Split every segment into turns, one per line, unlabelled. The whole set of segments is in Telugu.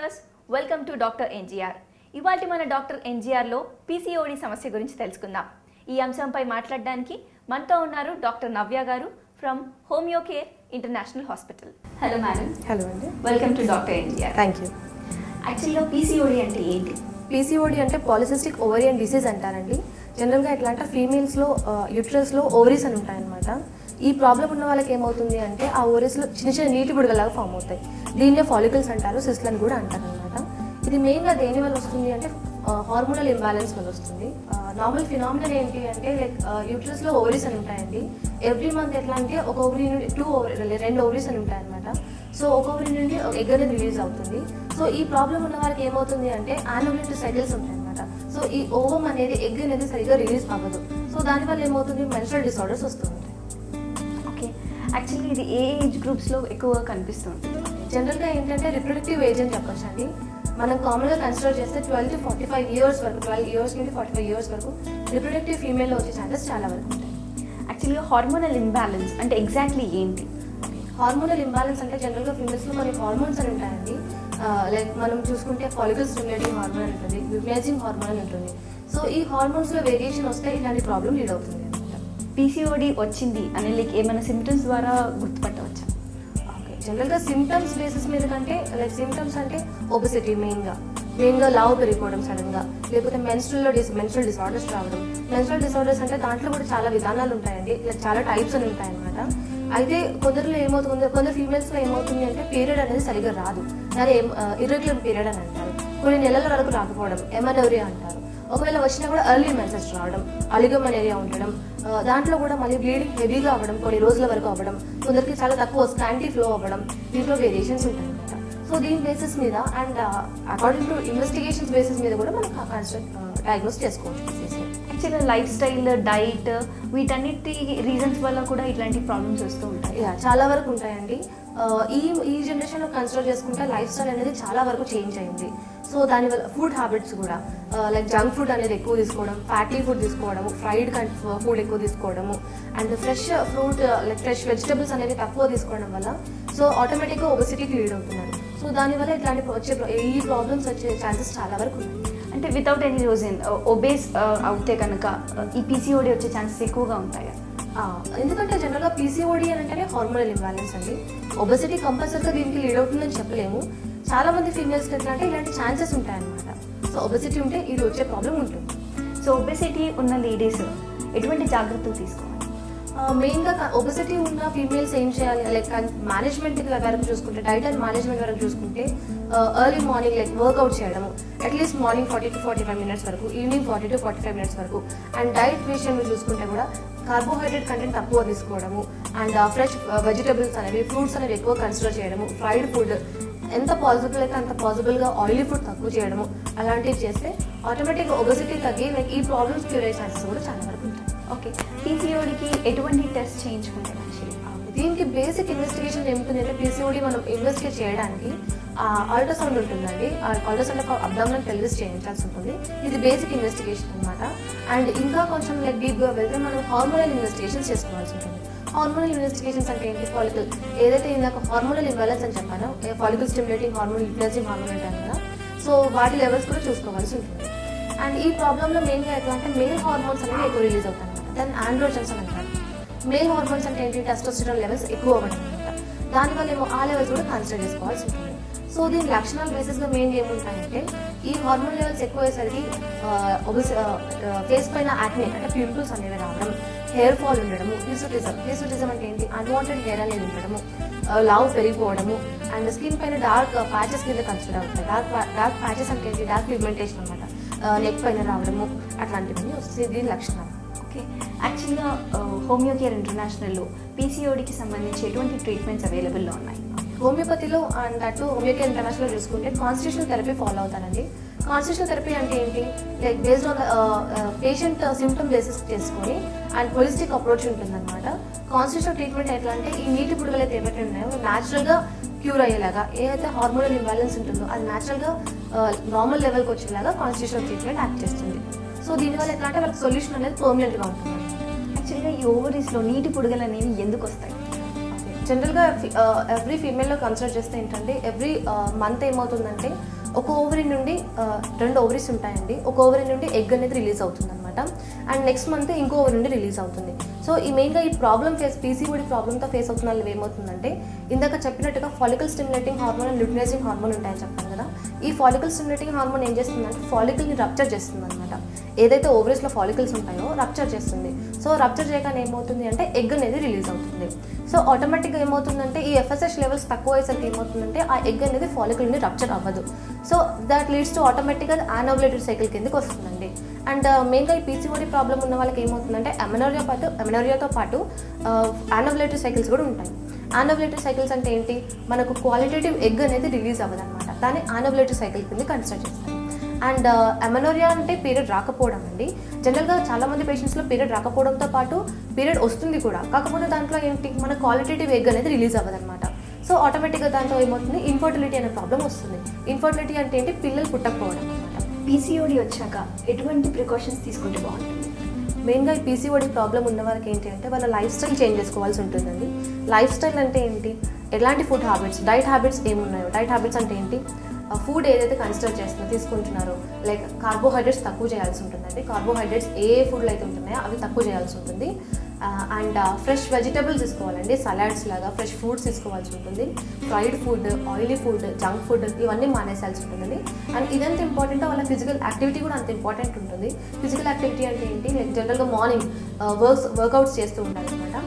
Viewers welcome to doctor NGR. ఇవాల్టి మన డాక్టర్ ఎన్జీఆర్లో పీసీఓడి సమస్య గురించి తెలుసుకుందాం. ఈ అంశంపై మాట్లాడడానికి మనతో ఉన్నారు డాక్టర్ నవ్య గారు from homeo care international hospital. Hello madam.
Hello అండి,
welcome to doctor NGR.
Thank you.
యాక్చువల్గా పీసీఓడి అంటే ఏంటి?
పీసీఓడి అంటే పాలిసిస్టిక్ ఓవరియన్ డిసీజ్ అంటారండి. జనరల్గా ఎట్లా అంటే ఫీమేల్స్లో యూట్రస్లో ఓవరీస్ అని ఉంటాయన్నమాట. ఈ ప్రాబ్లం ఉన్న వాళ్ళకి ఏమవుతుంది అంటే ఆ ఓవరీస్లో చిన్న చిన్న నీటి బుడగలాగా ఫామ్ అవుతాయి. దీన్నే ఫాలికల్స్ అంటారు, సిస్ట్లు అని కూడా అంటారు అనమాట. ఇది మెయిన్గా దేని వల్ల వస్తుంది అంటే హార్మోనల్ ఇంబ్యాలెన్స్ వల్ల వస్తుంది. నార్మల్ ఫినామినల్ ఏంటి అంటే లైక్ యూట్రస్లో ఓవరీస్ అని ఉంటాయండి. ఎవ్రీ మంత్ ఎట్లా అంటే ఒక ఓవరీ నుండి రెండు ఓవరీస్ అని ఉంటాయన్నమాట. సో ఒక ఓవరీ నుండి ఎగ్ అనేది రిలీజ్ అవుతుంది. సో ఈ ప్రాబ్లం ఉన్న వాళ్ళకి ఏమవుతుంది అంటే యాన్యులేటరీ సైకిల్స్ ఉంటాయన్నమాట. సో ఈ ఓవం అనేది ఎగ్ అనేది సరిగ్గా రిలీజ్ అవ్వదు. సో దానివల్ల ఏమవుతుంది, మెన్స్ట్రువల్ డిసార్డర్స్ వస్తూ ఉంటాయి.
ఓకే, యాక్చువల్లీ ఇది ఏ ఏజ్ గ్రూప్స్లో ఎక్కువగా కనిపిస్తుంది?
జనరల్గా ఏంటంటే రిప్రొడక్టివ్ ఏజ్ అని చెప్పొచ్చు అండి. మనం కామన్గా కన్సిడర్ చేస్తే 12 to 45 ఇయర్స్ వరకు, 12 ఇయర్స్ నుండి 45 ఇయర్స్ వరకు రిప్రొడక్టివ్ ఫీమేల్లో వచ్చే ఛాన్సెస్ చాలా వరకు ఉంటాయి.
యాక్చువల్గా హార్మోనల్ ఇంబ్యాలెన్స్ అంటే ఎగ్జాక్ట్లీ ఏంటి?
హార్మోనల్ ఇంబ్యాలెన్స్ అంటే జనరల్గా ఫీమేల్స్లో కొన్ని హార్మోన్స్ అని ఉంటాయండి. లైక్ మనం చూసుకుంటే ఫాలికల్ స్టిమ్యులేటింగ్ హార్మోన్ అని ఉంటుంది, ల్యూటినైజింగ్ హార్మోన్ అని ఉంటుంది. సో ఈ హార్మోన్స్లో వేరియేషన్ వస్తే ఇలాంటి ప్రాబ్లం లీడ్ అవుతుంది అనమాట.
పీసీఓడి వచ్చింది అని లైక్ ఏమైనా సిమ్టమ్స్ ద్వారా గుర్తుపట్టవచ్చా?
ఓకే, జనరల్గా సిమ్టమ్స్ బేసిస్ మీద కంటే లైక్ సిమ్టమ్స్ అంటే ఒబెసిటీ మెయిన్గా లావు పెరిగిపోవడం సడన్గా, లేకపోతే మెన్స్ట్రువల్ డిసార్డర్స్ రావడం. మెన్స్ట్రువల్ డిసార్డర్స్ అంటే దాంట్లో కూడా చాలా విధానాలు ఉంటాయండి, లైక్ చాలా టైప్స్ అని ఉంటాయన్నమాట. అయితే కొందరిలో ఏమవుతుంది, కొందరు ఫీమేల్స్లో ఏమవుతుంది అంటే పీరియడ్ అనేది సరిగ్గా రాదు, దాని ఇర్రెగ్యులర్ పీరియడ్ అని అంటారు. కొన్ని నెలల వరకు రాకపోవడం ఎమనోరియా అంటారు. ఒకవేళ వచ్చినా కూడా ఎర్లీ మెన్సెస్ రావడం, అలిగోమెనోరియా ఉండడం, దాంట్లో కూడా మళ్ళీ బ్లీడింగ్ హెవీగా అవ్వడం, కొన్ని రోజుల వరకు అవ్వడం, కొందరికి చాలా తక్కువ స్కాంటీ ఫ్లో అవ్వడం, దీంట్లో వేరియేషన్స్ ఉంటాయి అనమాట. సో దీని బేసిస్ మీద and according to investigations basis మీద కూడా మనం డయాగ్నోస్ చేసుకోవచ్చు.
యాక్చువల్గా లైఫ్ స్టైల్, డైట్ వీటన్నిటి రీజన్స్ వల్ల కూడా ఇట్లాంటి ప్రాబ్లమ్స్ వస్తూ ఉంటాయి.
చాలా వరకు ఉంటాయండి. ఈ జనరేషన్లో కన్సిడర్ చేసుకుంటే లైఫ్ స్టైల్ అనేది చాలా వరకు చేంజ్ అయింది. సో దానివల్ల ఫుడ్ హ్యాబిట్స్ కూడా లైక్ జంక్ ఫుడ్ అనేది ఎక్కువ తీసుకోవడం, ఫ్యాటీ ఫుడ్ తీసుకోవడము, ఫ్రైడ్ ఫుడ్ ఎక్కువ తీసుకోవడము, and fresh fruit like fresh vegetables అనేవి తక్కువ తీసుకోవడం వల్ల సో ఆటోమేటిక్గా ఒబెసిటీకి లీడ్ అవుతున్నారు. సో దానివల్ల ఇట్లాంటి ఈ ప్రాబ్లమ్స్ వచ్చే ఛాన్సెస్ చాలా వరకు ఉన్నాయి.
అంటే వితౌట్ ఎనీ రీజన్ ఒబేస్ అవుతే కనుక ఈ పీసీఓడి వచ్చే ఛాన్సెస్ ఎక్కువగా ఉంటాయా?
ఎందుకంటే జనరల్గా పీసీఓడి అని అంటేనే హార్మోనల్ ఇంబ్యాలెన్స్ అండి. ఒబెసిటీ కంపల్సరీగా దీనికి లీడ్ అవుతుందని చెప్పలేము. చాలా మంది ఫీమేల్స్కి ఎట్లా అంటే ఇలాంటి ఛాన్సెస్ ఉంటాయన్నమాట. సో ఒబెసిటీ ఉంటే ఇది వచ్చే ప్రాబ్లం ఉంటుంది.
సో ఒబెసిటీ ఉన్న లేడీస్ ఎటువంటి జాగ్రత్తలు తీసుకోవాలి?
మెయిన్గా ఒబెసిటీ ఉన్న ఫీమేల్స్ ఏం చేయాలి, లైక్ మేనేజ్మెంట్ వరకు చూసుకుంటే, డైట్ అండ్ మేనేజ్మెంట్ వరకు చూసుకుంటే ఎర్లీ మార్నింగ్ లైక్ వర్కౌట్ చేయడము, అట్లీస్ట్ మార్నింగ్ 40 to 45 మినిట్స్ వరకు, ఈవినింగ్ 40 to 45 మినిట్స్ వరకు. అండ్ డైట్ విషయంలో చూసుకుంటే కూడా కార్బోహైడ్రేట్ కంటెంట్ తక్కువ తీసుకోవడము, అండ్ ఫ్రెష్ వెజిటబుల్స్ అనేవి, ఫ్రూట్స్ అనేవి ఎక్కువ కన్సిడర్ చేయడము, ఫ్రైడ్ ఫుడ్ ఎంత పాసిబుల్ అయితే అంత పాసిబుల్గా ఆయిలీ ఫుడ్ తక్కువ చేయడము, అలాంటివి చేస్తే ఆటోమేటిక్గా ఒబెసిటీ తగ్గి లైక్ ఈ ప్రాబ్లమ్స్ క్యూర్ అయ్యే ఛాన్సెస్ కూడా చాలా వరకు ఉంటాయి.
ఓకే, పీసీఓడికి ఎటువంటి టెస్ట్ చేయించుకుంటారు? యాక్చువల్లీ
దీనికి బేసిక్ ఇన్వెస్టిగేషన్ ఏముంటుందంటే పీసీఓడి మనం ఇన్వెస్టిగేట్ చేయడానికి అల్ట్రాసౌండ్ ఉంటుందండి. అల్ట్రాసౌండ్ అబ్డామినల్ పెల్విస్ చేయించాల్సి ఉంటుంది. ఇది బేసిక్ ఇన్వెస్టిగేషన్ అనమాట. అండ్ ఇంకా కొంచెం లైక్ డీప్గా వెళ్తే మనం హార్మోనల్ ఇన్వెస్టిగేషన్స్ చేసుకోవాల్సి ఉంటుంది. హార్మోనల్ ఇన్వెస్టిగేషన్స్ అంటే ఏంటి, ఫాలికల్ ఏదైతే ఇందాక హార్మోనల్ ఇంబ్యాలెన్స్ అని చెప్పానో, follicle stimulating hormone, luteinising hormone అంటారు కదా. సో వాటి లెవెల్స్ కూడా చూసుకోవాల్సి ఉంటుంది. అండ్ ఈ ప్రాబ్లంలో మెయిన్గా ఎట్లా అంటే మేల్ హార్మోన్స్ అనేవి ఎక్కువ రిలీజ్ అవుతాయి అనమాట. దాన్ని ఆండ్రోజన్స్ అని అంటారు. మేల్ హార్మోన్స్ అంటే ఏంటి, టెస్టోస్టెరాన్ లెవెల్స్ ఎక్కువ అవ్వడం అనమాట. దానివల్ల ఏమో ఆ లెవెల్స్ కూడా కన్సిడర్ చేసుకోవాల్సి ఉంటుంది. సో దీని లక్షణాల బేసిస్గా మెయిన్ ఏముంటాయంటే ఈ హార్మోన్ లెవెల్స్ ఎక్కువ అయ్యేసరికి ఫేస్ పైన యాక్నే అంటే పింపుల్స్ అనేవి రావడం, హెయిర్ ఫాల్ ఉండడము, హిసుటిజం అంటే ఏంటి, అన్వాంటెడ్ హెయిర్ అనేది ఉండడము, లావు పెరిగిపోవడము, అండ్ స్కిన్ పైన డార్క్ ప్యాచెస్ కింద కన్సిడర్ అవుతాయి. డార్క్ ప్యాచెస్ అంటే ఏంటి, డార్క్ పిగ్మెంటేషన్ అనమాట, నెక్ పైన రావడము, అట్లాంటివన్నీ వస్తాయి దీని లక్షణాలు.
ఓకే, యాక్చువల్గా హోమియో కేర్ ఇంటర్నేషనల్లో పీసీఓడికి సంబంధించి ఎటువంటి ట్రీట్మెంట్స్ అవైలబుల్లో ఉన్నాయి?
హోమియోపతిలో అండ్ అటు హోమియో కేర్ ఇంటర్నేషనల్ చూసుకుంటే కాన్స్టిట్యూషనల్ థెరపీ ఫాలో అవుతానండి. కాన్స్టిట్యూషనల్ థెరపీ అంటే ఏంటి, like based on patient symptom basis చేసుకొని అండ్ హోలిస్టిక్ అప్రోచ్ ఉంటుందన్నమాట. కాన్స్టిట్యూషనల్ ట్రీట్మెంట్ ఎట్లా అంటే ఈ నీటి బుడగలు అయితే ఏవైతే ఉన్నాయో న్యాచురల్గా క్యూర్ అయ్యేలాగా, ఏదైతే హార్మోనల్ ఇంబ్యాలెన్స్ ఉంటుందో అది న్యాచురల్గా నార్మల్ లెవెల్కి వచ్చేలాగా కాన్స్టిట్యూషనల్ ట్రీట్మెంట్ యాక్ట్ చేస్తుంది. సో దీనివల్ల ఎట్లా అంటే వాళ్ళకి సొల్యూషన్ అనేది పర్మనెంట్గా ఉంటుంది.
యాక్చువల్గా ఈ ఓవరీస్లో నీటి పుడుగలు అనేవి ఎందుకు వస్తాయి?
జనరల్గా ఎవ్రీ ఫీమేల్లో కన్సిడర్ చేస్తే ఏంటంటే ఎవ్రీ మంత్ ఏమవుతుందంటే ఒక ఓవరీ నుండి 2 ఓవరీస్ ఉంటాయండి. ఒక ఓవరీ నుండి ఎగ్ అనేది రిలీజ్ అవుతుంది అనమాట. అండ్ నెక్స్ట్ మంత్ ఇంకో ఓవరీ నుండి రిలీజ్ అవుతుంది. సో ఈ మెయిన్గా ఈ ప్రాబ్లమ్ పీసీఓడి ప్రాబ్లమ్తో ఫేస్ అవుతున్న వాళ్ళు ఏమవుతుందంటే ఇందాక చెప్పినట్టుగా follicle stimulating hormone and luteinising hormone ఉంటాయని చెప్పాను కదా. ఈ ఫాలికల్ స్టిమ్యులేటింగ్ హార్మోన్ ఏం చేస్తుందంటే ఫాలికల్ని రప్చర్ చేస్తుంది అనమాట. ఏదైతే ఓవరీస్లో ఫాలికల్స్ ఉంటాయో రప్చర్ చేస్తుంది. సో రప్చర్ చేయగానే ఏమవుతుంది అంటే ఎగ్ అనేది రిలీజ్ అవుతుంది. సో ఆటోమేటిక్గా ఏమవుతుందంటే ఈ ఎఫ్ఎస్హెచ్ లెవెల్స్ తక్కువ అయ్యేసరికి ఏమవుతుందంటే ఆ ఎగ్ అనేది ఫాలికల్ని రప్చర్ అవ్వదు. సో దాట్ లీడ్స్ టు ఆటోమేటిక్గా యానోవ్యులేటరీ సైకిల్ కిందకి వస్తుందండి. అండ్ మెయిన్గా ఈ పీసీఓడి ప్రాబ్లం ఉన్న వాళ్ళకి ఏమవుతుందంటే ఎమెనోరియాతో పాటు యానోవ్యులేటరీ సైకిల్స్ కూడా ఉంటాయి. యానోవ్యులేటరీ సైకిల్స్ అంటే ఏంటి, మనకు క్వాలిటేటివ్ ఎగ్ అనేది రిలీజ్ అవ్వదు అనమాట. దాన్ని యానోవ్యులేటరీ సైకిల్ కింద కన్సిడర్ చేస్తాం. అండ్ ఎమెనోరియా అంటే పీరియడ్ రాకపోవడం అండి. జనరల్గా చాలామంది పేషెంట్స్లో పీరియడ్ రాకపోవడంతో పాటు పీరియడ్ వస్తుంది కూడా, కాకపోతే దాంట్లో ఏంటి మన క్వాలిటేటివ్ ఎగ్ అనేది రిలీజ్ అవ్వదన్నమాట. సో ఆటోమేటిక్గా దాంతో ఏమవుతుంది ఇన్ఫర్టిలిటీ అనే ప్రాబ్లం వస్తుంది. ఇన్ఫర్టిలిటీ అంటే ఏంటి, పిల్లలు పుట్టకపోవడం అనమాట.
పీసీఓడి వచ్చాక ఎటువంటి ప్రికాషన్స్ తీసుకుంటే బాగుంటుంది?
మెయిన్గా ఈ పీసీఓడి ప్రాబ్లం ఉన్న వాళ్ళకి ఏంటి అంటే వాళ్ళ లైఫ్ స్టైల్ చేంజ్ చేసుకోవాల్సి ఉంటుందండి. లైఫ్ స్టైల్ అంటే ఏంటి, ఎలాంటి ఫుడ్ హ్యాబిట్స్, డైట్ హ్యాబిట్స్ ఏమున్నాయో, డైట్ హ్యాబిట్స్ అంటే ఏంటి, ఫుడ్ ఏదైతే కన్సిడర్ తీసుకుంటున్నారో లైక్ కార్బోహైడ్రేట్స్ తక్కువ చేయాల్సి ఉంటుందండి. కార్బోహైడ్రేట్స్ ఏ ఫుడ్లు అయితే ఉంటున్నాయో అవి తక్కువ చేయాల్సి ఉంటుంది. అండ్ ఫ్రెష్ వెజిటబుల్స్ తీసుకోవాలండి, సలాడ్స్ లాగా ఫ్రెష్ ఫ్రూట్స్ తీసుకోవాల్సి ఉంటుంది. Fried food, oily food, junk food ఇవన్నీ మానేసాల్సి ఉంటుందండి. అండ్ ఇదంత ఇంపార్టెంట్ వాళ్ళ ఫిజికల్ యాక్టివిటీ కూడా అంత ఇంపార్టెంట్ ఉంటుంది. ఫిజికల్ యాక్టివిటీ అంటే ఏంటి, లైక్ జనరల్గా మార్నింగ్ వర్కౌట్స్ చేస్తూ ఉండాలన్నమాట.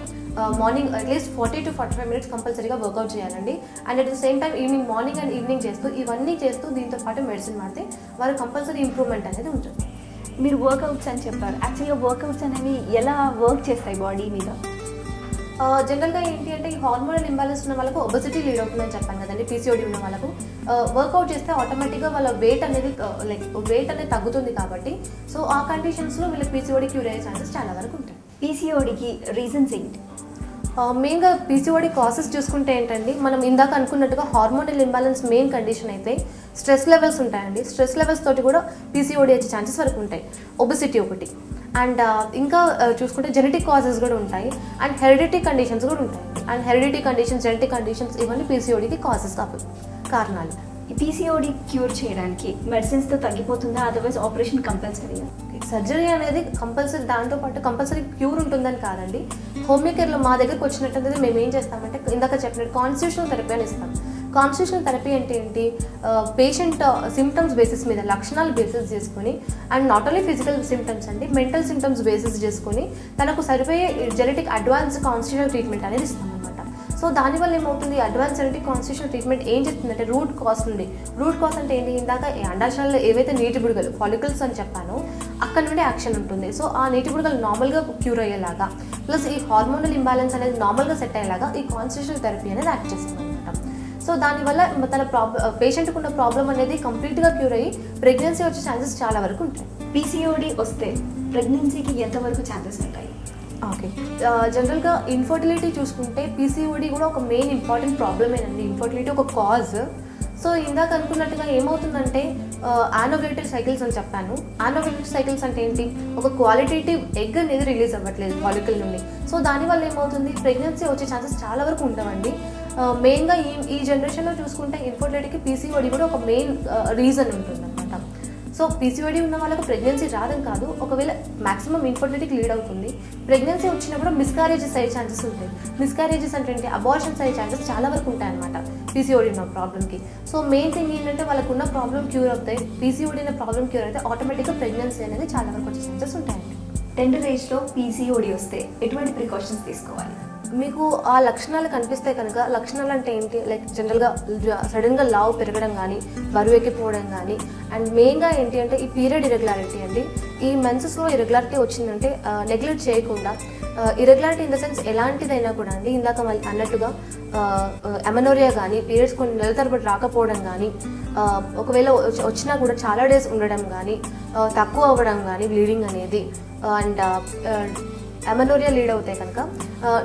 మార్నింగ్ అట్లీస్ట్ 40 to 45 minutes కంపల్సరీగా వర్కౌట్ చేయాలండి. And at the same time morning and evening చేస్తూ ఇవన్నీ చేస్తూ దీంతో పాటు మెడిసిన్ వాడితే వారికి కంపల్సరీ ఇంప్రూవ్మెంట్ అనేది ఉంటుంది.
మీరు వర్కౌట్స్ అని చెప్పారు, యాక్చువల్గా వర్కౌట్స్ అనేవి ఎలా వర్క్ చేస్తాయి బాడీ మీద?
జనరల్గా ఏంటి అంటే ఈ హార్మోనల్ ఇంబ్యాలెన్స్ ఉన్న వాళ్ళకు ఒబెసిటీ లీడ్ అవుతుందని చెప్పాను కదండి. పీసీఓడి ఉన్న వాళ్ళకు వర్కౌట్ చేస్తే ఆటోమేటిక్గా వాళ్ళ వెయిట్ అనేది తగ్గుతుంది కాబట్టి సో ఆ కండిషన్స్లో వీళ్ళకి పీసీఓడి క్యూర్ అయ్యే ఛాన్సెస్ చాలా వరకు ఉంటాయి.
పీసీఓడికి రీజన్స్ ఏంటి?
మెయిన్గా పీసీఓడి కాసెస్ చూసుకుంటే ఏంటండి, మనం ఇందాక అనుకున్నట్టుగా హార్మోనల్ ఇంబ్యాలెన్స్ మెయిన్ కండిషన్ అయితే స్ట్రెస్ లెవెల్స్ ఉంటాయండి. స్ట్రెస్ లెవెల్స్ తోటి కూడా పీసీఓడి వచ్చే ఛాన్సెస్ వరకు ఉంటాయి. ఒబెసిటీ ఒకటి, అండ్ ఇంకా చూసుకుంటే జెనెటిక్ కాజెస్ కూడా ఉంటాయి, అండ్ హెరిడిటీ కండిషన్స్ కూడా ఉంటాయి. And heredity conditions, genetic conditions ఇవన్నీ పీసీఓడికి కాజెస్ కారణాలు.
ఈ పీసీఓడి క్యూర్ చేయడానికి మెడిసిన్స్తో తగ్గిపోతుందా, అదర్వైజ్ ఆపరేషన్ కంపల్సరీగా?
సర్జరీ అనేది కంపల్సరీ, దాంతోపాటు కంపల్సరీ క్యూర్ ఉంటుందని కాదండి. హోమియోకేర్లో మా దగ్గరకు వచ్చినట్టు మేము ఏం చేస్తామంటే ఇందాక చెప్పినట్టు కాన్స్టిట్యూషనల్ థెరపీ అని ఇస్తాం. కాన్స్టిట్యూషనల్ థెరపీ అంటే ఏంటి, పేషెంట్ సిమ్టమ్స్ బేసిస్ మీద, లక్షణాలు బేసిస్ చేసుకొని, and not only physical symptoms అండి, మెంటల్ సిమ్టమ్స్ బేసిస్ చేసుకొని తనకు సరిపోయే జెనెటిక్ అడ్వాన్స్ కాన్స్టిట్యూషనల్ ట్రీట్మెంట్ అనేది ఇస్తాం అనమాట. సో దానివల్ల ఏమవుతుంది, అడ్వాన్స్ జెనెటిక్ కాన్స్టిట్యూషనల్ ట్రీట్మెంట్ ఏం చేస్తుందంటే రూట్ కాజ్ నుండి, రూట్ కాజ్ అంటే ఏంటి, ఇందాక అండాశయాల్లో ఏవైతే నీటి బుడగలు ఫాలికల్స్ అని చెప్పానో అక్కడ నుండి యాక్షన్ ఉంటుంది. సో ఆ నీటి బుడగలు నార్మల్గా క్యూర్ అయ్యేలాగా, ప్లస్ ఈ హార్మోనల్ ఇంబ్యాలెన్స్ అనేది నార్మల్గా సెట్ అయ్యేలాగా ఈ కాన్స్టిట్యూషనల్ థెరపీ అనేది యాక్ట్ చేస్తుంది అనమాట. సో దానివల్ల తన పేషెంట్కి ఉన్న ప్రాబ్లం అనేది కంప్లీట్గా క్యూర్ అయ్యి ప్రెగ్నెన్సీ వచ్చే ఛాన్సెస్ చాలా వరకు ఉంటాయి.
పీసీఓడి వస్తే ప్రెగ్నెన్సీకి ఎంతవరకు ఛాన్సెస్ ఉంటాయి?
ఓకే, జనరల్గా ఇన్ఫర్టిలిటీ చూసుకుంటే పీసీఓడి కూడా ఒక మెయిన్ ఇంపార్టెంట్ ప్రాబ్లమేనండి. ఇన్ఫర్టిలిటీ ఒక కాజ్. సో ఇందాక అనుకున్నట్టుగా ఏమవుతుందంటే యానోవ్యులేటరీ సైకిల్స్ అని చెప్పాను. యానోవ్యులేటరీ సైకిల్స్ అంటే ఏంటి, ఒక క్వాలిటేటివ్ ఎగ్ అనేది రిలీజ్ అవ్వట్లేదు ఫాలికల్ నుండి. సో దానివల్ల ఏమవుతుంది, ప్రెగ్నెన్సీ వచ్చే ఛాన్సెస్ చాలా వరకు ఉండవండి. మెయిన్గా ఈ జనరేషన్లో చూసుకుంటే ఇన్ఫర్టిలిటీకి పీసీఓడి కూడా ఒక మెయిన్ రీజన్ ఉంటుంది అనమాట. సో పీసీఓడి ఉన్న వాళ్ళకు ప్రెగ్నెన్సీ రాదని కాదు, ఒకవేళ మాక్సిమం ఇన్ఫర్టిలిటీకి లీడ్ అవుతుంది. ప్రెగ్నెన్సీ వచ్చినా కూడా మిస్క్యారేజెస్ అయ్యే ఛాన్సెస్ ఉంటాయి. మిస్క్యారేజెస్ అంటే అబార్షన్స్ అయ్యే ఛాన్సెస్ చాలా వరకు ఉంటాయి అనమాట పీసీఓడి ఉన్న ప్రాబ్లమ్కి. సో మెయిన్ థింగ్ ఏంటంటే వాళ్ళకు ఉన్న ప్రాబ్లం క్యూర్ అవుతాయి. పీసీఓడి ఉన్న ప్రాబ్లం క్యూర్ అయితే ఆటోమేటిక్గా ప్రెగ్నెన్సీ అనేది చాలా వరకు వచ్చే ఛాన్సెస్ ఉంటాయండి.
టెండర్ ఏజ్లో పీసీఓడి వస్తే ఎటువంటి ప్రికాషన్స్ తీసుకోవాలి?
మీకు ఆ లక్షణాలు కనిపిస్తే కనుక, లక్షణాలు అంటే ఏంటి, లైక్ జనరల్గా సడన్గా లావు పెరగడం కానీ, బరువు ఎక్కిపోవడం కానీ, అండ్ మెయిన్గా ఏంటి అంటే ఈ పీరియడ్ ఇరెగ్యులారిటీ అండి. ఈ మెన్సెస్లో ఇరెగ్యులారిటీ వచ్చిందంటే నెగ్లెక్ట్ చేయకుండా, ఇరెగ్యులారిటీ ఇన్ ద సెన్స్ ఎలాంటిదైనా కూడా అండి, ఇందాక మళ్ళీ అన్నట్టుగా ఎమెనోరియా కానీ, పీరియడ్స్ కొన్ని నెలల తరబడి రాకపోవడం కానీ, ఒకవేళ వచ్చినా కూడా చాలా డేస్ ఉండడం కానీ, తక్కువ అవ్వడం కానీ బ్లీడింగ్ అనేది, అండ్ ఎమెనోరియా లీడ్ అవుతాయి కనుక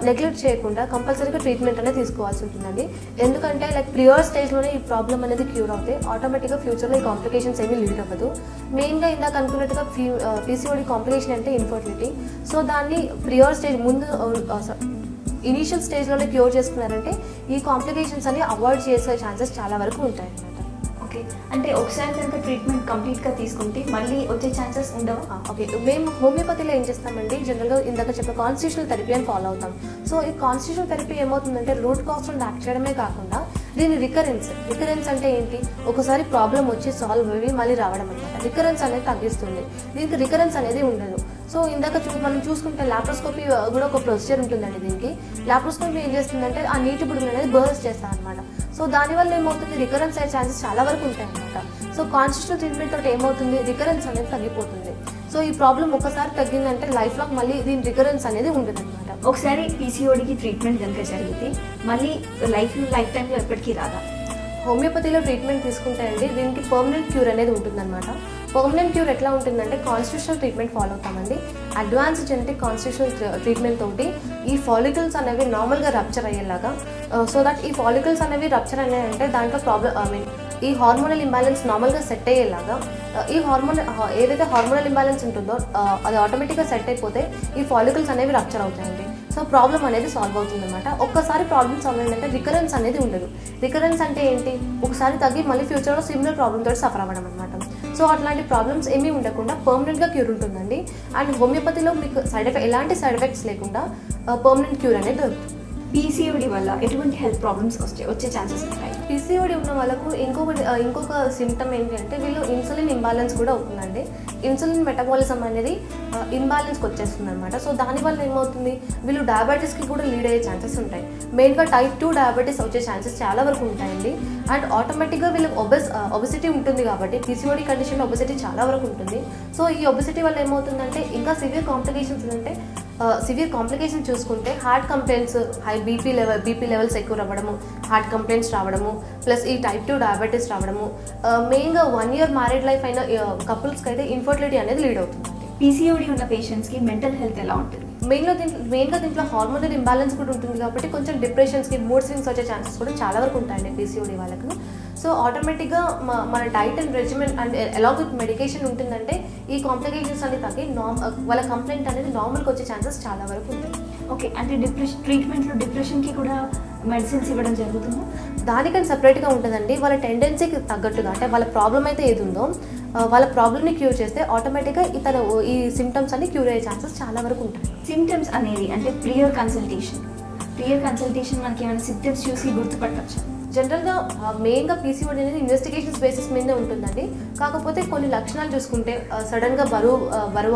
నెగ్లెక్ట్ చేయకుండా కంపల్సరీగా ట్రీట్మెంట్ అనేది తీసుకోవాల్సి ఉంటుందండి. ఎందుకంటే లైక్ ప్రియర్ స్టేజ్లోనే ఈ ప్రాబ్లం అనేది క్యూర్ అవుతాయి. ఆటోమేటిక్గా ఫ్యూచర్లో ఈ కాంప్లికేషన్స్ ఏమీ లీడ్ అవ్వదు. మెయిన్గా ఇందాక అనుకున్నట్టుగా పీసీఓడి కాంప్లికేషన్ అంటే ఇన్ఫర్టిలిటీ. సో దాన్ని ప్రియర్ స్టేజ్ ముందు ఇనీషియల్ స్టేజ్లోనే క్యూర్ చేసుకున్నారంటే ఈ కాంప్లికేషన్స్ అని అవాయిడ్ చేసే ఛాన్సెస్ చాలా వరకు ఉంటాయి అన్నమాట.
ఓకే, అంటే ఒకసారి కనుక ట్రీట్మెంట్ కంప్లీట్గా తీసుకుంటే మళ్ళీ వచ్చే ఛాన్సెస్ ఉండవా?
ఓకే, మేము హోమియోపతిలో ఏం చేస్తామండి, జనరల్గా ఇందాక చెప్పిన కాన్స్టిట్యూషనల్ థెరపీ అని ఫాలో అవుతాం. సో ఈ కాన్స్టిట్యూషనల్ థెరపీ ఏమవుతుందంటే రూట్ కాజ్ యాక్ట్ చేయడమే కాకుండా దీని రికరెన్స్ అంటే ఏంటి, ఒకసారి ప్రాబ్లం వచ్చి సాల్వ్ అయ్యి మళ్ళీ రావడం అనమాట. రికరెన్స్ అనేది తగ్గిస్తుంది, దీనికి రికరెన్స్ అనేది ఉండదు. సో ఇందాక మనం చూసుకుంటే లాప్రోస్కోపీ కూడా ఒక ప్రొసీజర్ ఉంటుందండి. దీనికి లాప్రోస్కోపీ ఏం చేస్తుందంటే ఆ నీటి బుడుగులు అనేది బర్స్ట్ చేస్తాం అనమాట. సో దానివల్ల ఏమవుతుంది, రికరెన్స్ అయ్యే ఛాన్సెస్ చాలా వరకు ఉంటాయి అనమాట. సో కాన్స్టిట్యూషనల్ ట్రీట్మెంట్ తోటి ఏమవుతుంది, రికరెన్స్ అనేది తగ్గిపోతుంది. సో ఈ ప్రాబ్లం ఒకసారి తగ్గిందంటే లైఫ్ లాంగ్ మళ్ళీ దీని రికరెన్స్ అనేది ఉండదు అనమాట.
ఒకసారి పీసీఓడికి ట్రీట్మెంట్ కనుక జరిగితే మళ్ళీ లైఫ్ టైంలో ఎప్పటికీ రాదా?
హోమియోపతిలో ట్రీట్మెంట్ తీసుకుంటే అండి దీనికి పర్మనెంట్ క్యూర్ అనేది ఉంటుందన్నమాట. పర్మనెంట్ క్యూర్ ఎట్లా ఉంటుందంటే కాన్స్టిట్యూషనల్ ట్రీట్మెంట్ ఫాలో అవుతామండి. అడ్వాన్స్ జెనెటిక్ కాన్స్టిట్యూషనల్ ట్రీట్మెంట్ తోటి ఈ ఫాలికల్స్ అనేవి నార్మల్గా రప్చర్ అయ్యేలాగా, సో దట్ ఈ ఫాలికల్స్ అనేవి రప్చర్ అయ్యాయంటే దాంట్లో ఈ హార్మోనల్ ఇంబ్యాలెన్స్ నార్మల్గా సెట్ అయ్యేలాగా, ఈ ఏదైతే హార్మోనల్ ఇంబ్యాలెన్స్ ఉంటుందో అది ఆటోమేటిక్గా సెట్ అయిపోతే ఈ ఫాలికల్స్ అనేవి రప్చర్ అవుతాయండి. సో ప్రాబ్లం అనేది సాల్వ్ అవుతుంది అనమాట. ఒక్కసారి ప్రాబ్లమ్ సాల్వ్ అయిందంటే రికరెన్స్ అనేది ఉండదు. రికరెన్స్ అంటే ఏంటి, ఒకసారి తగ్గి మళ్ళీ ఫ్యూచర్లో సిమిలర్ ప్రాబ్లమ్ తోటి సఫర్ అవ్వడం అనమాట. సో అట్లాంటి ప్రాబ్లమ్స్ ఏమీ ఉండకుండా పర్మనెంట్గా క్యూర్ ఉంటుందండి. అండ్ హోమియోపతిలో మీకు ఎలాంటి సైడ్ ఎఫెక్ట్స్ లేకుండా పర్మనెంట్ క్యూర్ అనేది దొరుకుతుంది.
పీసీఓడి వల్ల ఎటువంటి హెల్త్ ప్రాబ్లమ్స్ వచ్చే ఛాన్సెస్ ఉంటాయి?
పీసీఓడి ఉన్న వాళ్ళకు ఇంకొక సిమ్టమ్ ఏంటి అంటే వీళ్ళు ఇన్సులిన్ ఇంబ్యాలెన్స్ కూడా అవుతుందండి. ఇన్సులిన్ మెటబాలిజం అనేది ఇంబ్యాలెన్స్కి వచ్చేస్తుంది అనమాట. సో దానివల్ల ఏమవుతుంది, వీళ్ళు డయాబెటీస్కి కూడా లీడ్ అయ్యే ఛాన్సెస్ ఉంటాయి. మెయిన్గా టైప్ 2 డయాబెటీస్ వచ్చే ఛాన్సెస్ చాలా వరకు ఉంటాయండి. అండ్ ఆటోమేటిక్గా వీళ్ళకి ఒబెసిటీ ఉంటుంది కాబట్టి పీసీఓడి కండిషన్లో ఒబెసిటీ చాలా వరకు ఉంటుంది. సో ఈ ఒబెసిటీ వల్ల ఏమవుతుందంటే ఇంకా సివియర్ కాంప్లికేషన్ చూసుకుంటే heart complaints, high BP levels ఎక్కువ రావడము, హార్ట్ కంప్లైంట్స్ రావడము, ప్లస్ ఈ టైప్ 2 డయాబెటీస్ రావడము, మెయిన్గా 1 year మ్యారీడ్ లైఫ్ అయిన కపుల్స్కి అయితే ఇన్ఫర్టిలిటీ అనేది లీడ్ అవుతుంది.
పీసీఓడి ఉన్న పేషెంట్స్కి మెంటల్ హెల్త్ ఎలా ఉంటుంది?
మెయిన్గా దీంట్లో హార్మోనల్ ఇంబ్యాలెన్స్ కూడా ఉంటుంది కాబట్టి కొంచెం డిప్రెషన్స్కి, మూడ్ స్వింగ్స్ వచ్చే ఛాన్సెస్ కూడా చాలా వరకు ఉంటాయండి పీసీఓడి వాళ్ళకు. సో ఆటోమేటిక్గా మన diet and regimen and along with medication ఉంటుందంటే ఈ కాంప్లికేషన్స్ అనేది తగ్గి వాళ్ళ కంప్లైంట్ అనేది నార్మల్కి వచ్చే ఛాన్సెస్ చాలా వరకు ఉంటాయి.
ఓకే, అంటే ట్రీట్మెంట్లో డిప్రెషన్కి కూడా మెడిసిన్స్ ఇవ్వడం జరుగుతుందా?
దానికని సపరేట్గా ఉంటుందండి. వాళ్ళ టెండెన్సీకి తగ్గట్టుగా, అంటే వాళ్ళ ప్రాబ్లం అయితే ఏది ఉందో వాళ్ళ ప్రాబ్లమ్ని క్యూర్ చేస్తే ఆటోమేటిక్గా ఈ సిమ్టమ్స్ అన్ని క్యూర్ అయ్యే ఛాన్సెస్ చాలా వరకు ఉంటాయి.
సిమ్టమ్స్ అనేది అంటే ప్రియర్ కన్సల్టేషన్ మనకి ఏమైనా సిమ్టమ్స్ చూసి గుర్తుపట్టవచ్చు?
జనరల్గా మెయిన్గా పీసీఓడి అనేది ఇన్వెస్టిగేషన్స్ బేసిస్ మీదే ఉంటుందండి. కాకపోతే కొన్ని లక్షణాలు చూసుకుంటే సడన్గా బరువు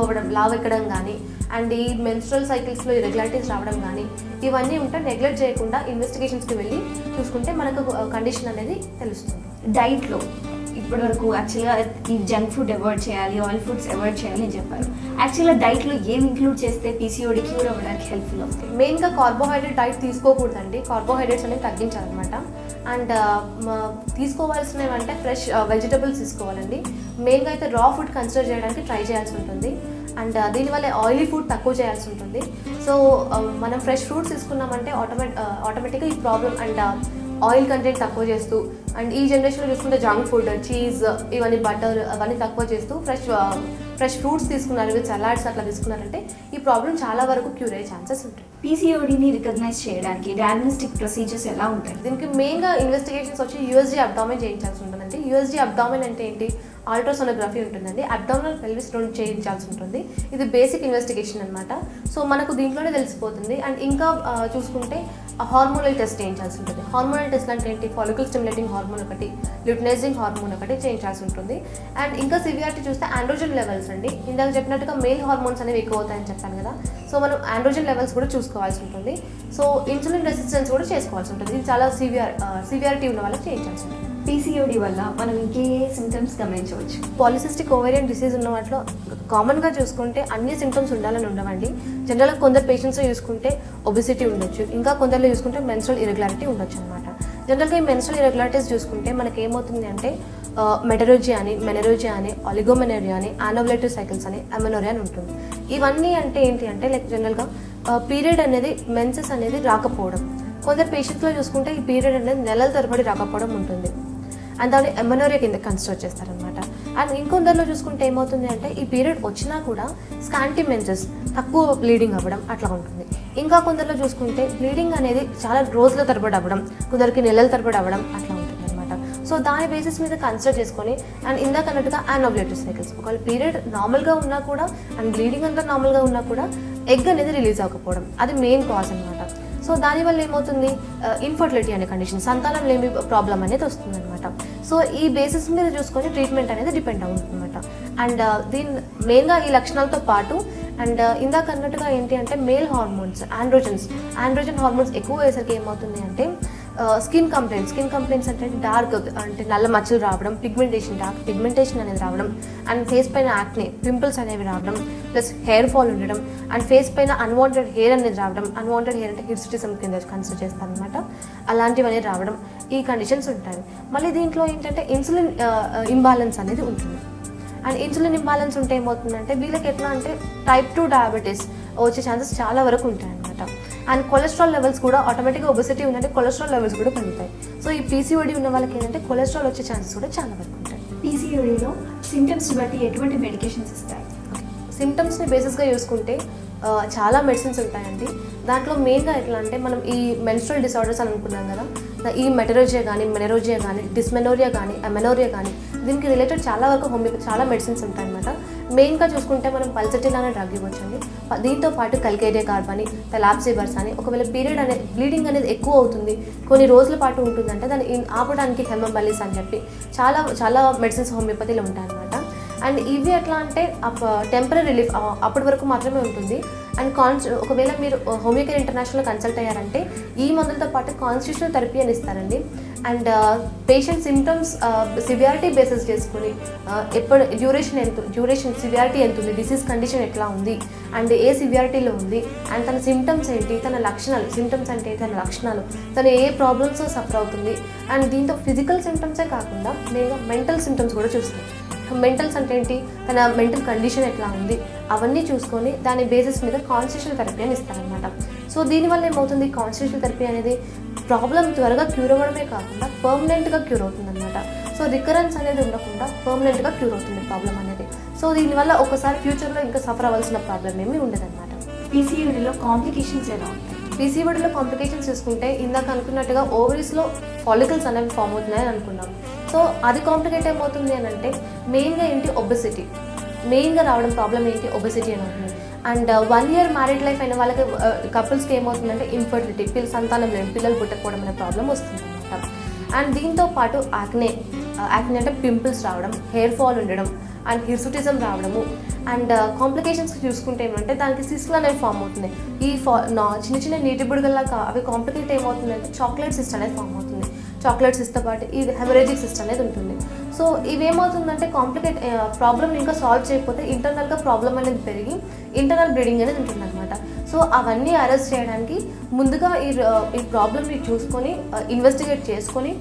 అవ్వడం, లావ్ ఎక్కడం కానీ, అండ్ ఈ మెన్స్ట్రల్ సైకిల్స్లో ఇరెగ్యులారిటీస్ రావడం కానీ ఇవన్నీ ఉంటే నెగ్లెక్ట్ చేయకుండా ఇన్వెస్టిగేషన్స్కి వెళ్ళి చూసుకుంటే మనకు కండిషన్ అనేది తెలుస్తుంది.
డైట్లో ఇప్పటివరకు యాక్చువల్గా ఈ జంక్ ఫుడ్ అవాయిడ్ చేయాలి, ఆయిల్ ఫుడ్స్ అవాయిడ్ చేయాలి అని చెప్పారు. యాక్చువల్గా డైట్లో ఏం ఇంక్లూడ్ చేస్తే పీసీఓడి క్యూర్ అవ్వడానికి హెల్ప్ఫుల్ అవుతుంది?
మెయిన్గా కార్బోహైడ్రేట్ డైట్ తీసుకోకూడదండి. కార్బోహైడ్రేట్స్ అనేవి తగ్గించాలన్నమాట. అండ్ తీసుకోవాల్సినవి అంటే ఫ్రెష్ వెజిటబుల్స్ తీసుకోవాలండి. మెయిన్గా అయితే రా ఫుడ్ కన్సిడర్ చేయడానికి ట్రై చేయాల్సి ఉంటుంది. అండ్ దీనివల్ల ఆయిలీ ఫుడ్ తక్కువ చేయాల్సి ఉంటుంది. సో మనం ఫ్రెష్ ఫ్రూట్స్ తీసుకున్నామంటే ఆటోమేటిక్గా ఈ ప్రాబ్లం అండ్ ఆయిల్ కంటెంట్ తక్కువ చేస్తూ, అండ్ ఈ జనరేషన్లో చూసుకుంటే జంక్ ఫుడ్, చీజ్, ఇవన్నీ బటర్ అవన్నీ తక్కువ చేస్తూ ఫ్రెష్ ఫ్రూట్స్ తీసుకున్నారు, విత్ సలాడ్స్ అట్లా తీసుకున్నారంటే ఈ ప్రాబ్లం చాలా వరకు క్యూర్ అయ్యే ఛాన్సెస్ ఉంటాయి.
పీసీఓడిని రికగ్నైజ్ చేయడానికి డయాగ్నోస్టిక్ ప్రొసీజర్స్ ఎలా ఉంటాయి?
దీనికి మెయిన్గా ఇన్వెస్టిగేషన్స్ వచ్చి యూఎస్జీ అబ్డామిన్ చేయించాల్సి ఉంటుందండి. యూఎస్జీ అబ్డామిన్ అంటే ఏంటి, అల్ట్రాసోనోగ్రఫీ ఉంటుందండి. అబ్డామినల్ పెల్విస్ చేయించాల్సి ఉంటుంది. ఇది బేసిక్ ఇన్వెస్టిగేషన్ అనమాట. సో మనకు దీంట్లోనే తెలిసిపోతుంది. అండ్ ఇంకా చూసుకుంటే హార్మోనల్ టెస్ట్ చేయించాల్సి ఉంటుంది. హార్మోనల్ టెస్ట్ అంటే ఏంటి, ఫాలికల్ స్టిమ్యులేటింగ్ హార్మోన్ ఒకటి, ల్యూటినైజింగ్ హార్మోన్ ఒకటి చేయించాల్సి ఉంటుంది. అండ్ ఇంకా సివియారిటీ చూస్తే ఆండ్రోజన్ లెవెల్స్ అండి. ఇందాక చెప్పినట్టుగా మేల్ హార్మోన్స్ అనేవి ఎక్కువ అవుతాయని చెప్పాను కదా. సో మనం ఆండ్రోజన్ లెవెల్స్ కూడా చూసుకోవాల్సి ఉంటుంది. సో ఇన్సులిన్ రెసిస్టెన్స్ కూడా చేసుకోవాల్సి ఉంటుంది. ఇది చాలా సివియారిటీ ఉన్న వాళ్ళకి చేయించాల్సి ఉంటుంది.
పీసీఓడి వల్ల మనం ఇంకే సిమ్టమ్స్ గమనించవచ్చు?
పాలిసిస్టిక్ ఓవేరియన్ డిసీజ్ ఉన్న వాటిలో కామన్గా చూసుకుంటే అన్ని సిమ్టమ్స్ ఉండాలని ఉండవండి. జనరల్గా కొందరు పేషెంట్స్లో చూసుకుంటే ఒబెసిటీ ఉండొచ్చు, ఇంకా కొందరిలో చూసుకుంటే మెన్స్ట్రల్ ఇరెగ్యులారిటీ ఉండొచ్చు అనమాట. జనరల్గా ఈ మెన్స్ట్రల్ ఇరెగ్యులారిటీస్ చూసుకుంటే మనకి ఏమవుతుంది అంటే మెటరోజియా అని, మెనరోజియా అని, ఆలిగోమెనోరియా అని, యానోవలేటివ్ సైకిల్స్ అని, అమెనోరియా అని ఉంటుంది. ఇవన్నీ అంటే ఏంటి అంటే లైక్ జనరల్గా పీరియడ్ అనేది, మెన్సెస్ అనేది రాకపోవడం. కొందరు పేషెంట్స్లో చూసుకుంటే ఈ పీరియడ్ అనేది నెలల తరబడి రాకపోవడం ఉంటుంది. అండ్ దాన్ని ఎమెనోరియా కింద కన్సిడర్ చేస్తారనమాట. అండ్ ఇంకొందరిలో చూసుకుంటే ఏమవుతుంది అంటే ఈ పీరియడ్ వచ్చినా కూడా స్కాంటీ మెన్సెస్, తక్కువ బ్లీడింగ్ అవ్వడం అట్లా ఉంటుంది. ఇంకా కొందరిలో చూసుకుంటే బ్లీడింగ్ అనేది చాలా రోజుల తరబడి అవ్వడం, కొందరికి నెలల తరబడి అవ్వడం అట్లా ఉంటుంది అనమాట. సో దాని బేసిస్ మీద కన్సిడర్ చేసుకొని అండ్ ఇందాక అన్నట్టుగా యానోవ్యులేటరీ సైకిల్స్, ఒకవేళ పీరియడ్ నార్మల్గా ఉన్నా కూడా అండ్ బ్లీడింగ్ అంతా నార్మల్గా ఉన్నా కూడా ఎగ్ అనేది రిలీజ్ అవ్వకపోవడం అది మెయిన్ కాజ్ అనమాట. సో దానివల్ల ఏమవుతుంది, ఇన్ఫర్టిలిటీ అనే కండిషన్, సంతానం లేమి ప్రాబ్లం అనేది వస్తుంది అనమాట. సో ఈ బేసిస్ మీద చూసుకొని ట్రీట్మెంట్ అనేది డిపెండ్ అవుతుంది అనమాట. అండ్ దీని మెయిన్గా ఈ లక్షణాలతో పాటు అండ్ ఇందాక అన్నట్టుగా ఏంటి అంటే మేల్ హార్మోన్స్, ఆండ్రోజన్ హార్మోన్స్ ఎక్కువ అయ్యేసరికి ఏమవుతుంది అంటే స్కిన్ కంప్లైంట్స్ అంటే డార్క్ అంటే నల్ల మచ్చలు రావడం, డార్క్ పిగ్మెంటేషన్ అనేది రావడం, అండ్ ఫేస్ పైన యాక్నే, పింపుల్స్ అనేవి రావడం, ప్లస్ హెయిర్ ఫాల్ ఉండడం, అండ్ ఫేస్ పైన అన్వాంటెడ్ హెయిర్ అనేది రావడం. అన్వాంటెడ్ హెయిర్ అంటే హిర్సుటిజం కింద కన్సిడర్ చేస్తాను అనమాట. అలాంటివన్నీ రావడం, ఈ కండిషన్స్ ఉంటాయి. మళ్ళీ దీంట్లో ఏంటంటే ఇన్సులిన్ ఇంబాలెన్స్ అనేది ఉంటుంది. అండ్ ఇన్సులిన్ ఇంబాలెన్స్ ఉంటే ఏమవుతుందంటే వీళ్ళకి ఎట్లా అంటే టైప్ 2 డయాబెటీస్ వచ్చే ఛాన్సెస్ చాలా వరకు ఉంటాయి అనమాట. అండ్ కొలెస్ట్రాల్ లెవెల్స్ కూడా ఆటోమేటిక్గా ఒబెసిటీ ఉందంటే కొలెస్ట్రాల్ లెవెల్స్ కూడా పెరుగుతాయి. సో ఈ పీసీఓడి ఉన్న వాళ్ళకి ఏంటంటే కొలెస్ట్రాల్ వచ్చే ఛాన్సెస్ కూడా చాలా వరకు ఉంటాయి.
పీసీఓడిలో సిమ్టమ్స్ బట్టి ఎటువంటి మెడికేషన్స్ ఇస్తాయి?
సిమ్టమ్స్ని బేసిస్గా చూసుకుంటే చాలా మెడిసిన్స్ ఉంటాయండి. దాంట్లో మెయిన్గా ఎట్లా అంటే మనం ఈ మెన్స్ట్రల్ డిసార్డర్స్ అని అనుకున్నాం కదా, ఈ మెటరోజియా కానీ, మెనరోజియా కానీ, డిస్మెనోరియా కానీ, అమెనోరియా కానీ, దీనికి రిలేటెడ్ చాలా వరకు చాలా మెడిసిన్స్ ఉంటాయన్నమాట. మెయిన్గా చూసుకుంటే మనం పల్సటిన్ అనే డ్రగ్ ఇవ్వచ్చండి. దీంతో పాటు కల్కేరియా కార్బని, తెలాప్సిబర్స్ అని, ఒకవేళ పీరియడ్ అనేది బ్లీడింగ్ అనేది ఎక్కువ అవుతుంది, కొన్ని రోజుల పాటు ఉంటుందంటే దాన్ని ఆపడానికి హెమబలిస్ అని చెప్పి చాలా మెడిసిన్స్ హోమియోపతిలో ఉంటాయన్నమాట. అండ్ ఇవి ఎట్లా అంటే టెంపరీ రిలీఫ్ అప్పటి వరకు మాత్రమే ఉంటుంది. అండ్ ఒకవేళ మీరు హోమియోకేర్ ఇంటర్నేషనల్లో కన్సల్ట్ అయ్యారంటే ఈ మందులతో పాటు కాన్స్టిట్యూషనల్ థెరపీ అని ఇస్తారండి. And patient symptoms severity basis చేసుకుని డ్యూరేషన్ సివియారిటీ ఎంత ఉంది, డిసీజ్ కండిషన్ ఎట్లా ఉంది, అండ్ ఏ సివియారిటీలో ఉంది, అండ్ తన సిమ్టమ్స్ ఏంటి, తన లక్షణాలు, సిమ్టమ్స్ అంటే తన లక్షణాలు, తను ఏ ప్రాబ్లమ్స్ సఫర్ అవుతుంది. అండ్ దీంతో ఫిజికల్ సిమ్టమ్సే కాకుండా మెయిన్గా మెంటల్ సిమ్టమ్స్ కూడా చూస్తాం. మెంటల్స్ అంటే ఏంటి, తన మెంటల్ కండిషన్ ఎట్లా ఉంది, అవన్నీ చూసుకొని దాని బేసిస్ మీద కాన్స్టిట్యూషనల్ థెరపీ అని ఇస్తారనమాట. సో దీనివల్ల ఏమవుతుంది, కాన్స్టిట్యూషనల్ థెరపీ అనేది ప్రాబ్లం త్వరగా క్యూర్ అవ్వడమే కాకుండా పర్మనెంట్గా క్యూర్ అవుతుంది అనమాట. సో రికరెన్స్ అనేది ఉండకుండా పర్మనెంట్గా క్యూర్ అవుతుంది ప్రాబ్లం అనేది. సో దీనివల్ల ఒకసారి ఫ్యూచర్లో ఇంకా సఫర్ అవ్వాల్సిన ప్రాబ్లం ఏమీ ఉండదన్నమాట.
పీసీఓడిలో కాంప్లికేషన్స్ ఎలా ఉంటాయి?
పీసీఓడిలో కాంప్లికేషన్స్ చూసుకుంటే ఇందాక అనుకున్నట్టుగా ఓవరీస్లో ఫాలికల్స్ అనేవి ఫామ్ అవుతున్నాయని అనుకున్నాం. సో అది కాంప్లికేట్ ఏమవుతుంది అని అంటే మెయిన్గా ఏంటి, ఒబెసిటీ మెయిన్గా రావడం ప్రాబ్లం ఏంటి, ఒబెసిటీ అని ఉంటుంది. అండ్ 1 year మ్యారీడ్ లైఫ్ అయిన వాళ్ళకి కపుల్స్కి ఏమవుతుందంటే ఇన్ఫర్టిలిటీ, సంతానం లేని పిల్లలు పుట్టకపోవడం అనే ప్రాబ్లం వస్తుంది అనమాట. అండ్ దీంతో పాటు యాక్నే అంటే పింపుల్స్ రావడం, హెయిర్ ఫాల్ ఉండడం, అండ్ హిర్సుటిజం రావడము. అండ్ కాంప్లికేషన్స్ చూసుకుంటే ఏమంటే దానికి సిస్ట్లు అనేవి ఫామ్ అవుతున్నాయి. ఈ చిన్న చిన్న నీటి బుడగల్లాగా అవి కాంప్లికేట్ ఏమవుతుందంటే చాక్లెట్ సిస్ట్ అనేది ఫామ్ అవుతుంది. చాక్లెట్ సిస్ట్తో పాటు ఇది హెమరేజిక్ సిస్ట్ అనేది ఉంటుంది. సో ఇవేమవుతుందంటే ప్రాబ్లమ్ ఇంకా సాల్వ్ చేయకపోతే ఇంటర్నల్గా ప్రాబ్లం అనేది పెరిగి ఇంటర్నల్ బ్లీడింగ్ అనేది ఉంటుంది అనమాట. సో అవన్నీ అరెస్ట్ చేయడానికి ముందుగా ఈ ప్రాబ్లమ్ని చూసుకొని ఇన్వెస్టిగేట్ చేసుకొని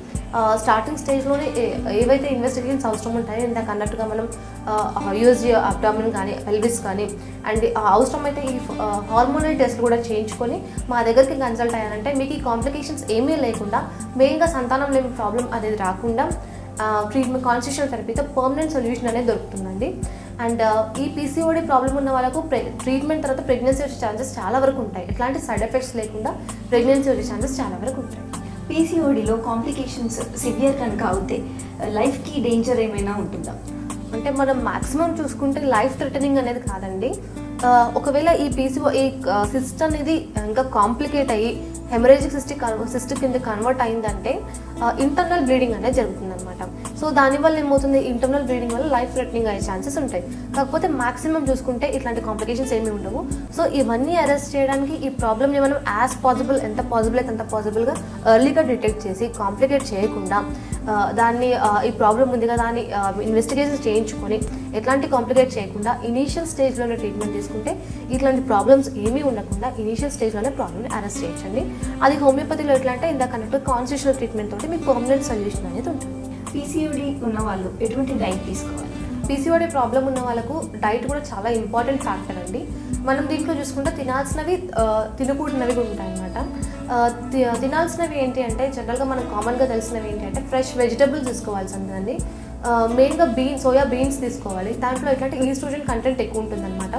స్టార్టింగ్ స్టేజ్లోనే ఏవైతే ఇన్వెస్టిగేషన్స్ అవసరం ఉంటాయో ఇందాక అన్నట్టుగా మనం యూఎస్జీ అబ్డామిన్ కానీ, పెల్విస్ కానీ, అండ్ అవసరమైతే ఈ హార్మోనల్ టెస్ట్ కూడా చేయించుకొని మా దగ్గరికి కన్సల్ట్ అయ్యారంటే మీకు ఈ కాంప్లికేషన్స్ ఏమీ లేకుండా మెయిన్గా సంతానం లేని ప్రాబ్లం అనేది రాకుండా ట్రీట్మెంట్ కాన్స్టిట్యూషనల్ థెరపీతో పర్మనెంట్ సొల్యూషన్ అనేది దొరుకుతుందండి. అండ్ ఈ పీసీఓడి ప్రాబ్లం ఉన్న వాళ్ళకు ట్రీట్మెంట్ తర్వాత ప్రెగ్నెన్సీ వచ్చే ఛాన్సెస్ చాలా వరకు ఉంటాయి. ఎట్లాంటి సైడ్ ఎఫెక్ట్స్ లేకుండా ప్రెగ్నెన్సీ వచ్చే ఛాన్సెస్ చాలా వరకు ఉంటాయి.
పీసీఓడిలో కాంప్లికేషన్స్ సివియర్ కనుక అవుతే లైఫ్కి డేంజర్ ఏమైనా ఉంటుందా?
అంటే మనం మ్యాక్సిమం చూసుకుంటే లైఫ్ థ్రెటనింగ్ అనేది కాదండి. ఒకవేళ ఈ సిస్ట్ అనేది ఇంకా కాంప్లికేట్ అయ్యి హెమరేజిక్ సిస్ట్ కింద కన్వర్ట్ అయిందంటే ఇంటర్నల్ బ్లీడింగ్ అనేది జరుగుతుంది అనమాట. సో దానివల్ల ఏమవుతుంది, ఇంటర్నల్ బ్లీడింగ్ వల్ల లైఫ్ థ్రెటనింగ్ అయ్యే ఛాన్సెస్ ఉంటాయి. కాకపోతే మాక్సిమం చూసుకుంటే ఇట్లాంటి కాంప్లికేషన్స్ ఏమీ ఉండవు. సో ఇవన్నీ అరెస్ట్ చేయడానికి ఈ ప్రాబ్లమ్ని మనం ఎంత పాసిబుల్ అయితే అంత పాసిబుల్గా ఎర్లీగా డిటెక్ట్ చేసి కాంప్లికేట్ చేయకుండా దాన్ని ఈ ప్రాబ్లం ఉంది కదా అని ఇన్వెస్టిగేషన్స్ చేయించుకొని ఎట్లాంటి కాంప్లికేట్ చేయకుండా ఇనీషియల్ స్టేజ్లోనే ట్రీట్మెంట్ తీసుకుంటే ఇట్లాంటి ప్రాబ్లమ్స్ ఏమీ ఉండకుండా ఇనీషియల్ స్టేజ్లోనే ప్రాబ్లమ్ని అరెస్ట్ చేయొచ్చండి. అది హోమియోపతిలో ఎట్లా అంటే ఇందాక అన్నట్టు కాన్స్టిట్యూషనల్ ట్రీట్మెంట్ తోటి మీకు పర్మనెంట్ సొల్యూషన్ అనేది ఉంటుంది.
పీసీఓడి ఉన్న వాళ్ళు ఎటువంటి డైట్ తీసుకోవాలి?
పీసీఓడి ప్రాబ్లం ఉన్న వాళ్ళకు డైట్ కూడా చాలా ఇంపార్టెంట్ ఫ్యాక్టర్ అండి. మనం దీంట్లో చూసుకుంటే తినాల్సినవి తినకూడనివి కూడా ఉంటాయన్నమాట. తినాల్సినవి ఏంటి అంటే జనరల్గా మనకు కామన్గా తెలిసినవి ఏంటి అంటే ఫ్రెష్ వెజిటబుల్స్ తీసుకోవాల్సి ఉంటుందండి. మెయిన్గా సోయా బీన్స్ తీసుకోవాలి. దాంట్లో ఎట్లాంటి ఈస్ట్రోజన్ కంటెంట్ ఎక్కువ ఉంటుందన్నమాట.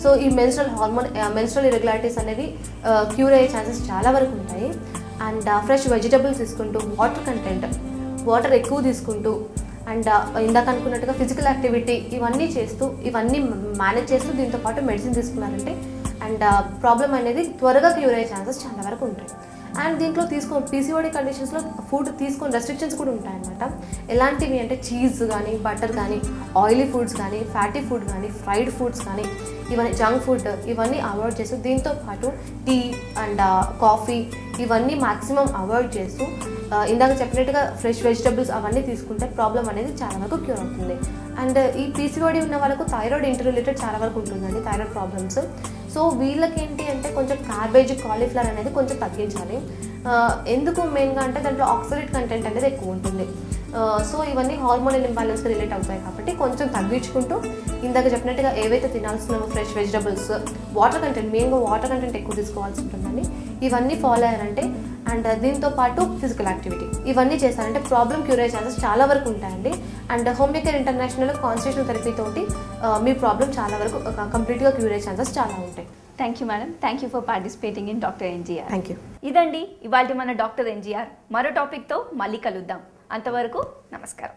సో ఈ మెన్స్ట్రల్ ఇరెగ్యులారిటీస్ అనేవి క్యూర్ అయ్యే ఛాన్సెస్ చాలా వరకు ఉంటాయి. అండ్ ఫ్రెష్ వెజిటబుల్స్ తీసుకుంటూ, వాటర్ ఎక్కువ తీసుకుంటూ, అండ్ ఇందాక అనుకున్నట్టుగా ఫిజికల్ యాక్టివిటీ ఇవన్నీ మేనేజ్ చేస్తూ దీంతో పాటు మెడిసిన్ తీసుకున్నారంటే అండ్ ప్రాబ్లం అనేది త్వరగా క్యూర్ అయ్యే ఛాన్సెస్ చాలా వరకు ఉంటాయి. అండ్ దీంట్లో పీసీఓడి కండిషన్స్లో ఫుడ్ తీసుకొని రెస్ట్రిక్షన్స్ కూడా ఉంటాయన్నమాట. ఎలాంటివి అంటే చీజ్ కానీ, బటర్ కానీ, ఆయిలీ ఫుడ్స్ కానీ, ఫ్యాటీ ఫుడ్ కానీ, ఫ్రైడ్ ఫుడ్స్ కానీ, ఇవన్నీ జంక్ ఫుడ్ ఇవన్నీ అవాయిడ్ చేస్తూ, దీంతో పాటు టీ అండ్ కాఫీ ఇవన్నీ మ్యాక్సిమం అవాయిడ్ చేస్తూ ఇందాక చెప్పినట్టుగా ఫ్రెష్ వెజిటబుల్స్ అవన్నీ తీసుకుంటే ప్రాబ్లం అనేది చాలా వరకు క్యూర్ అవుతుంది. అండ్ ఈ పీసీఓడి ఉన్న వాళ్ళకు థైరాయిడ్ ఇంటర్రిలేటెడ్ చాలా వరకు ఉంటుందండి, థైరాయిడ్ ప్రాబ్లమ్స్. సో వీళ్ళకి ఏంటి అంటే కొంచెం క్యాబేజ్, కాలీఫ్లవర్ అనేది కొంచెం తగ్గించాలి. ఎందుకు మెయిన్గా అంటే దాంట్లో ఆక్సలేట్ కంటెంట్ అనేది ఎక్కువ ఉంటుంది. సో ఇవన్నీ హార్మోనల్ ఇంబ్యాలెన్స్కి రిలేట్ అవుతాయి కాబట్టి కొంచెం తగ్గించుకుంటూ ఇందాక చెప్పినట్టుగా ఏవైతే తినాల్సిన ఫ్రెష్ వెజిటబుల్స్, మెయిన్గా వాటర్ కంటెంట్ ఎక్కువ తీసుకోవాల్సి ఉంటుందండి. ఇవన్నీ ఫాలో అయ్యారంటే అండ్ దీంతో పాటు ఫిజికల్ యాక్టివిటీ ఇవన్నీ చేశారంటే ప్రాబ్లం క్యూర్ అయ్యే ఛాన్సెస్ చాలా వరకు ఉంటాయండి. And homeo care international constitutional therapy తోటి మీ ప్రాబ్లం చాలా వరకు కంప్లీట్గా క్యూర్ అయ్యే ఛాన్సెస్ చాలా ఉంటాయి.
Thank you madam. Thank you for participating in doctor NGR.
Thank you.
ఇదండి ఇవాళ మన డాక్టర్ ఎన్జీఆర్. మరో టాపిక్తో మళ్ళీ కలుద్దాం. అంతవరకు నమస్కారం.